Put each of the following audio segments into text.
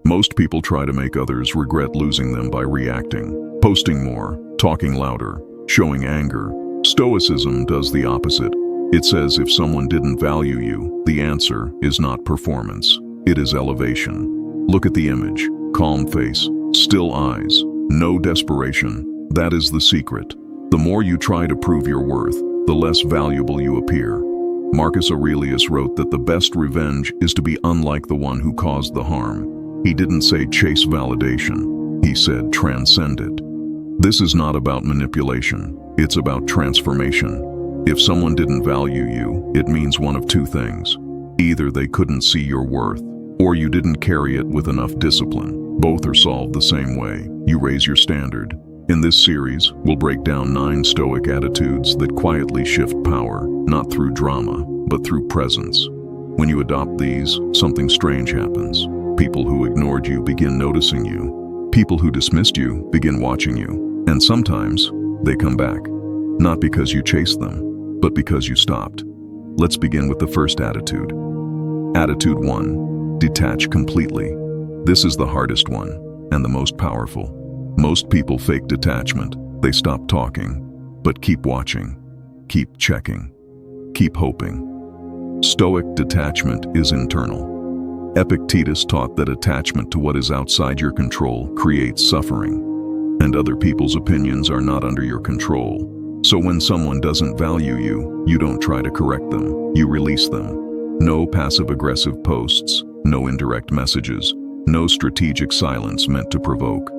Most people try to make others regret losing them by reacting, posting more, talking louder, showing anger. Stoicism does the opposite. It says if someone didn't value you, the answer is not performance. It is elevation. Look at the image. Calm face, still eyes, no desperation. That is the secret. The more you try to prove your worth, the less valuable you appear. Marcus Aurelius wrote that the best revenge is to be unlike the one who caused the harm. He didn't say chase validation. He said transcend it. This is not about manipulation. It's about transformation. If someone didn't value you, it means one of two things. Either they couldn't see your worth, or you didn't carry it with enough discipline. Both are solved the same way. You raise your standard. In this series, we'll break down 9 Stoic attitudes that quietly shift power, not through drama, but through presence. When you adopt these, something strange happens. People who ignored you begin noticing you. People who dismissed you begin watching you. And sometimes, they come back. Not because you chased them, but because you stopped. Let's begin with the first attitude. Attitude 1. Detach completely. This is the hardest one, and the most powerful. Most people fake detachment. They stop talking, but keep watching, keep checking, keep hoping. Stoic detachment is internal. Epictetus taught that attachment to what is outside your control creates suffering, and other people's opinions are not under your control. So when someone doesn't value you, you don't try to correct them, you release them. No passive-aggressive posts, no indirect messages, no strategic silence meant to provoke.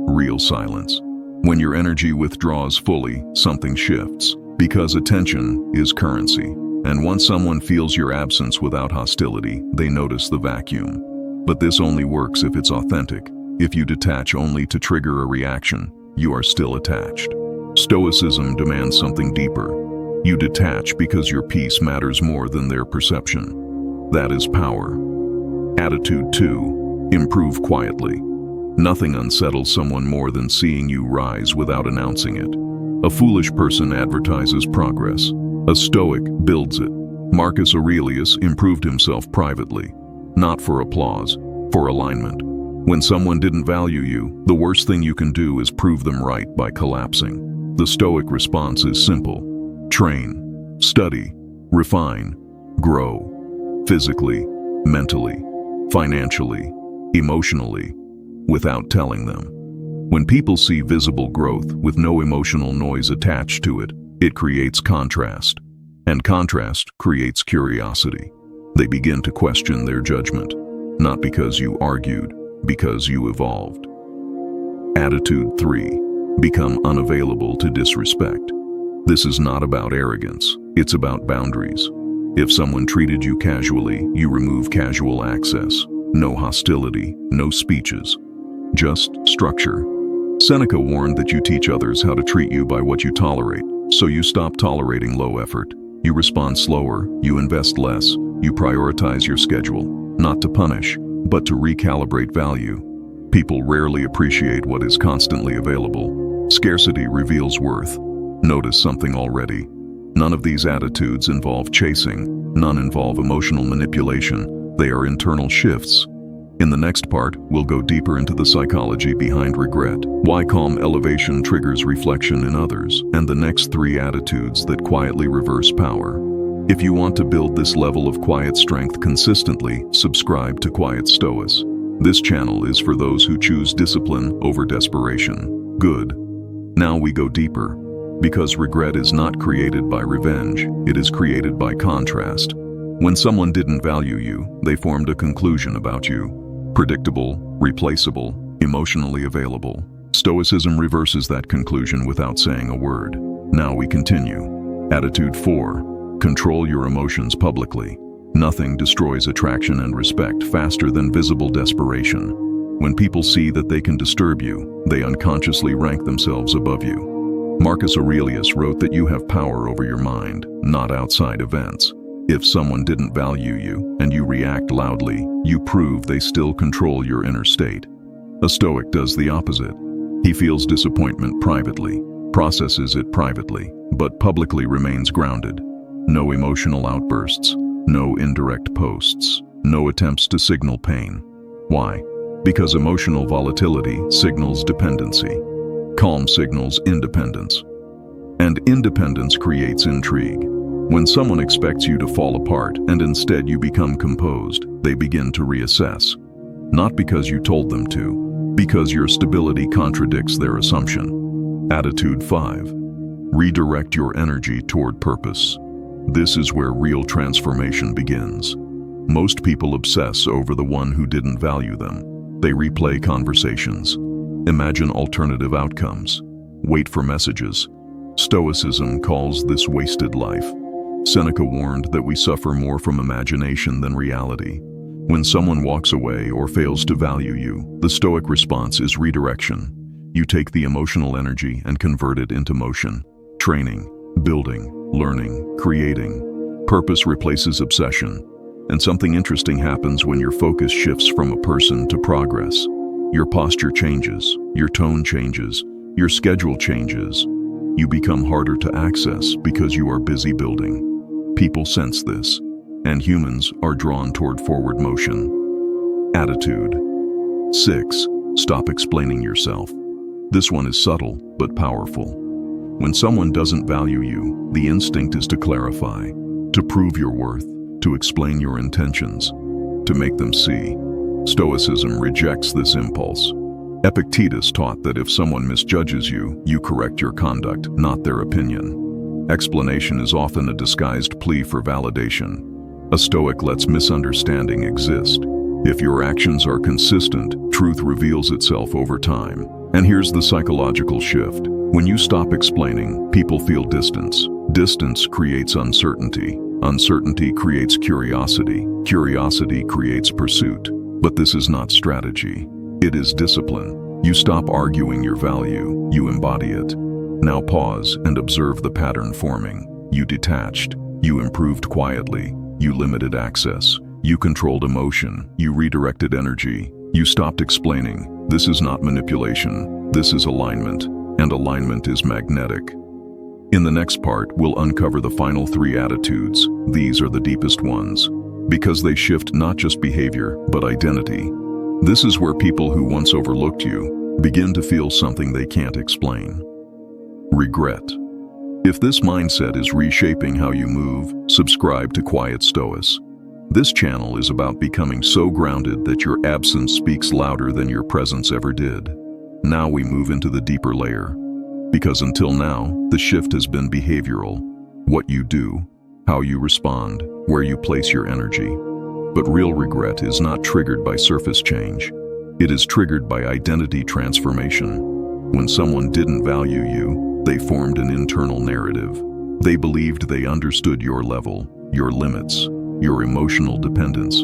Real silence. When your energy withdraws fully, something shifts, because attention is currency. And once someone feels your absence without hostility, they notice the vacuum. But this only works if it's authentic. If you detach only to trigger a reaction, you are still attached. Stoicism demands something deeper. You detach because your peace matters more than their perception. That is power. Attitude 2. Improve quietly. Nothing unsettles someone more than seeing you rise without announcing it. A foolish person advertises progress. A Stoic builds it. Marcus Aurelius improved himself privately, not for applause, for alignment. When someone didn't value you, the worst thing you can do is prove them right by collapsing. The Stoic response is simple. Train, study, refine, grow. Physically, mentally, financially, emotionally, without telling them. When people see visible growth with no emotional noise attached to it, it creates contrast. And contrast creates curiosity. They begin to question their judgment, not because you argued, because you evolved. Attitude 3. Become unavailable to disrespect. This is not about arrogance, it's about boundaries. If someone treated you casually, you remove casual access. No hostility, no speeches. Just structure. Seneca warned that you teach others how to treat you by what you tolerate, so you stop tolerating low effort. You respond slower, you invest less, you prioritize your schedule, not to punish, but to recalibrate value. People rarely appreciate what is constantly available. Scarcity reveals worth. Notice something already. None of these attitudes involve chasing, none involve emotional manipulation. They are internal shifts. In the next part, we'll go deeper into the psychology behind regret, why calm elevation triggers reflection in others, and the next 3 attitudes that quietly reverse power. If you want to build this level of quiet strength consistently, subscribe to Quiet Stoics. This channel is for those who choose discipline over desperation. Good. Now we go deeper. Because regret is not created by revenge, it is created by contrast. When someone didn't value you, they formed a conclusion about you. Predictable, replaceable, emotionally available. Stoicism reverses that conclusion without saying a word. Now we continue. Attitude 4. Control your emotions publicly. Nothing destroys attraction and respect faster than visible desperation. When people see that they can disturb you, they unconsciously rank themselves above you. Marcus Aurelius wrote that you have power over your mind, not outside events. If someone didn't value you and you react loudly, you prove they still control your inner state. A Stoic does the opposite. He feels disappointment privately, processes it privately, but publicly remains grounded. No emotional outbursts, no indirect posts, no attempts to signal pain. Why? Because emotional volatility signals dependency. Calm signals independence. And independence creates intrigue. When someone expects you to fall apart and instead you become composed, they begin to reassess. Not because you told them to, because your stability contradicts their assumption. Attitude 5. Redirect your energy toward purpose. This is where real transformation begins. Most people obsess over the one who didn't value them. They replay conversations, imagine alternative outcomes, wait for messages. Stoicism calls this wasted life. Seneca warned that we suffer more from imagination than reality. When someone walks away or fails to value you, the Stoic response is redirection. You take the emotional energy and convert it into motion. Training, building, learning, creating. Purpose replaces obsession. And something interesting happens when your focus shifts from a person to progress. Your posture changes, your tone changes, your schedule changes. You become harder to access because you are busy building. People sense this, and humans are drawn toward forward motion. Attitude 6. Stop explaining yourself. This one is subtle but powerful. When someone doesn't value you, the instinct is to clarify, to prove your worth, to explain your intentions, to make them see. Stoicism rejects this impulse. Epictetus taught that if someone misjudges you, you correct your conduct, not their opinion. Explanation is often a disguised plea for validation. A Stoic lets misunderstanding exist. If your actions are consistent, truth reveals itself over time. And here's the psychological shift. When you stop explaining, people feel distance. Distance creates uncertainty. Uncertainty creates curiosity. Curiosity creates pursuit. But this is not strategy. It is discipline. You stop arguing your value. You embody it. Now pause and observe the pattern forming. You detached. You improved quietly. You limited access. You controlled emotion. You redirected energy. You stopped explaining. This is not manipulation. This is alignment. And alignment is magnetic. In the next part, we'll uncover the final 3 attitudes. These are the deepest ones, because they shift not just behavior, but identity. This is where people who once overlooked you begin to feel something they can't explain. Regret. If this mindset is reshaping how you move, subscribe to Quiet Stoics. This channel is about becoming so grounded that your absence speaks louder than your presence ever did. Now we move into the deeper layer. Because until now, the shift has been behavioral. What you do, how you respond, where you place your energy. But real regret is not triggered by surface change. It is triggered by identity transformation. When someone didn't value you, they formed an internal narrative. They believed they understood your level, your limits, your emotional dependence.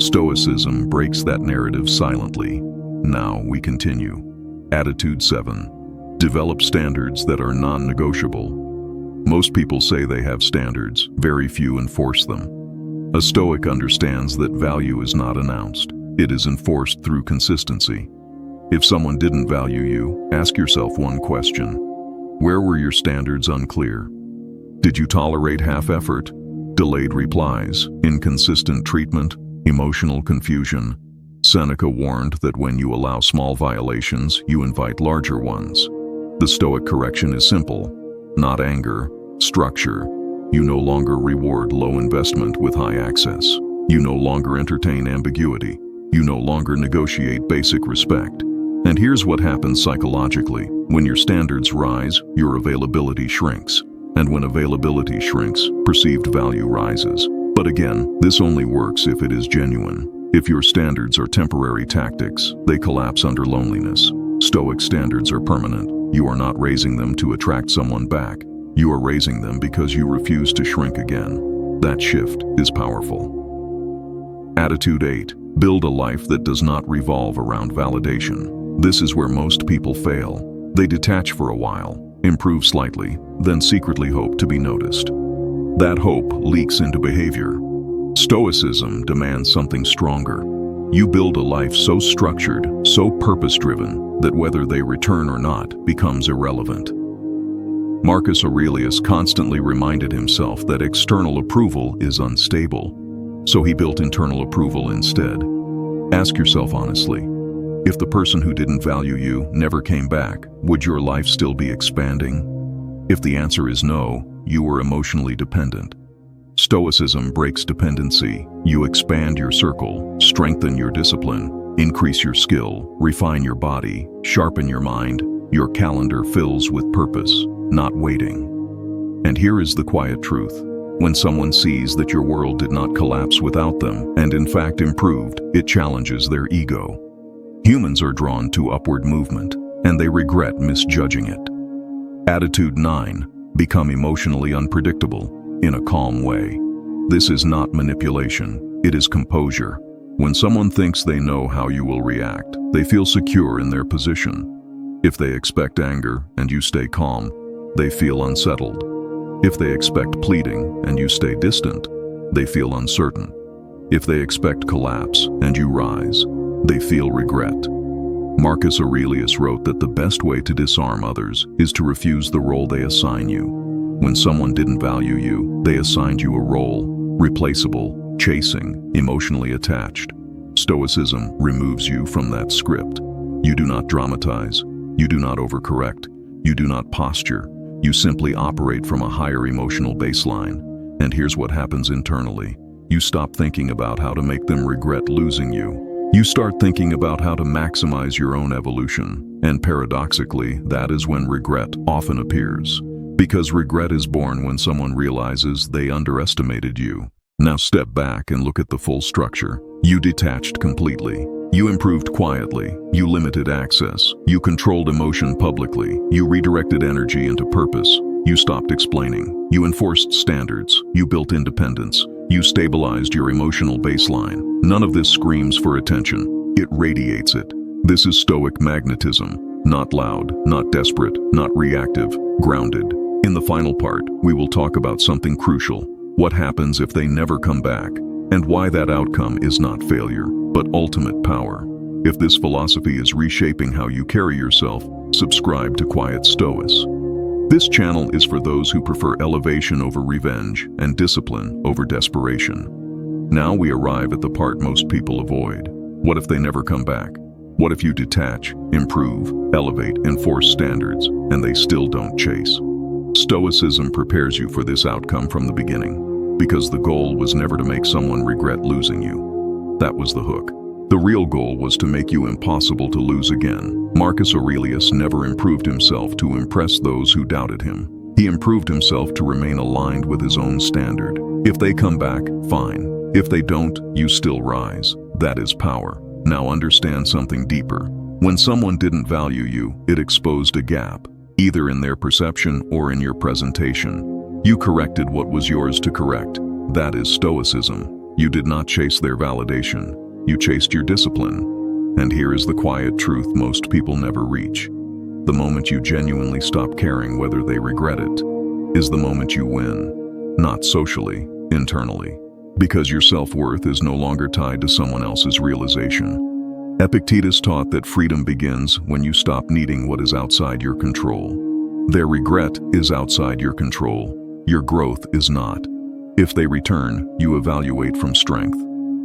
Stoicism breaks that narrative silently. Now we continue. Attitude 7. Develop standards that are non-negotiable. Most people say they have standards, very few enforce them. A Stoic understands that value is not announced, it is enforced through consistency. If someone didn't value you, ask yourself one question. Where were your standards unclear? Did you tolerate half-effort, delayed replies, inconsistent treatment, emotional confusion? Seneca warned that when you allow small violations, you invite larger ones. The Stoic correction is simple. Not anger, structure. You no longer reward low investment with high access. You no longer entertain ambiguity. You no longer negotiate basic respect. And here's what happens psychologically. When your standards rise, your availability shrinks. And when availability shrinks, perceived value rises. But again, this only works if it is genuine. If your standards are temporary tactics, they collapse under loneliness. Stoic standards are permanent. You are not raising them to attract someone back. You are raising them because you refuse to shrink again. That shift is powerful. Attitude 8. Build a life that does not revolve around validation. This is where most people fail. They detach for a while, improve slightly, then secretly hope to be noticed. That hope leaks into behavior. Stoicism demands something stronger. You build a life so structured, so purpose-driven, that whether they return or not becomes irrelevant. Marcus Aurelius constantly reminded himself that external approval is unstable, so he built internal approval instead. Ask yourself honestly, If the person who didn't value you never came back, would your life still be expanding? If the answer is no, you were emotionally dependent. Stoicism breaks dependency. You expand your circle, strengthen your discipline, increase your skill, refine your body, sharpen your mind. Your calendar fills with purpose, not waiting. And here is the quiet truth. When someone sees that your world did not collapse without them, and in fact improved, it challenges their ego. Humans are drawn to upward movement, and they regret misjudging it. Attitude 9. Become emotionally unpredictable, in a calm way. This is not manipulation, it is composure. When someone thinks they know how you will react, they feel secure in their position. If they expect anger and you stay calm, they feel unsettled. If they expect pleading and you stay distant, they feel uncertain. If they expect collapse and you rise, they feel regret. Marcus Aurelius wrote that the best way to disarm others is to refuse the role they assign you. When someone didn't value you, they assigned you a role, replaceable, chasing, emotionally attached. Stoicism removes you from that script. You do not dramatize. You do not overcorrect. You do not posture. You simply operate from a higher emotional baseline. And here's what happens internally. You stop thinking about how to make them regret losing you. You start thinking about how to maximize your own evolution. And paradoxically, that is when regret often appears. Because regret is born when someone realizes they underestimated you. Now step back and look at the full structure. You detached completely. You improved quietly. You limited access. You controlled emotion publicly. You redirected energy into purpose. You stopped explaining. You enforced standards. You built independence. You stabilized your emotional baseline. None of this screams for attention. It radiates it. This is Stoic magnetism. Not loud, not desperate, not reactive, grounded. In the final part, we will talk about something crucial. What happens if they never come back, and why that outcome is not failure, but ultimate power. If this philosophy is reshaping how you carry yourself, subscribe to Quiet Stoics. This channel is for those who prefer elevation over revenge and discipline over desperation. Now we arrive at the part most people avoid. What if they never come back? What if you detach, improve, elevate, enforce standards, and they still don't chase? Stoicism prepares you for this outcome from the beginning, because the goal was never to make someone regret losing you. That was the hook. The real goal was to make you impossible to lose again. Marcus Aurelius never improved himself to impress those who doubted him. He improved himself to remain aligned with his own standard. If they come back, fine. If they don't, you still rise. That is power. Now understand something deeper. When someone didn't value you, it exposed a gap, either in their perception or in your presentation. You corrected what was yours to correct. That is Stoicism. You did not chase their validation. You chased your discipline. And here is the quiet truth most people never reach. The moment you genuinely stop caring whether they regret it is the moment you win. Not socially, internally. Because your self-worth is no longer tied to someone else's realization. Epictetus taught that freedom begins when you stop needing what is outside your control. Their regret is outside your control. Your growth is not. If they return, you evaluate from strength,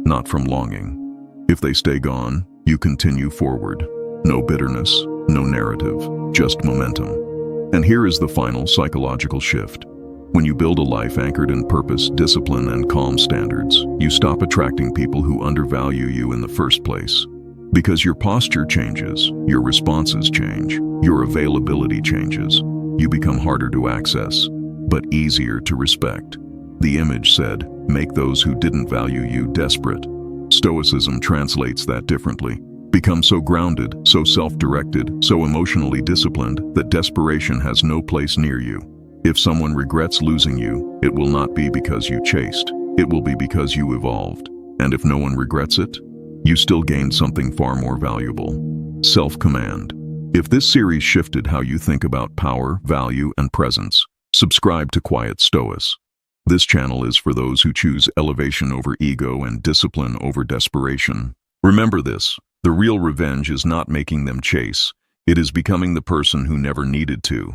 not from longing. If they stay gone, you continue forward. No bitterness, no narrative, just momentum. And here is the final psychological shift. When you build a life anchored in purpose, discipline, and calm standards, you stop attracting people who undervalue you in the first place. Because your posture changes, your responses change, your availability changes. You become harder to access, but easier to respect. The image said, "Make those who didn't value you desperate." Stoicism translates that differently. Become so grounded, so self-directed, so emotionally disciplined that desperation has no place near you. If someone regrets losing you, it will not be because you chased. It will be because you evolved. And if no one regrets it, you still gained something far more valuable. Self-command. If this series shifted how you think about power, value, and presence, subscribe to Quiet Stoics. This channel is for those who choose elevation over ego and discipline over desperation. Remember this, the real revenge is not making them chase. It is becoming the person who never needed to.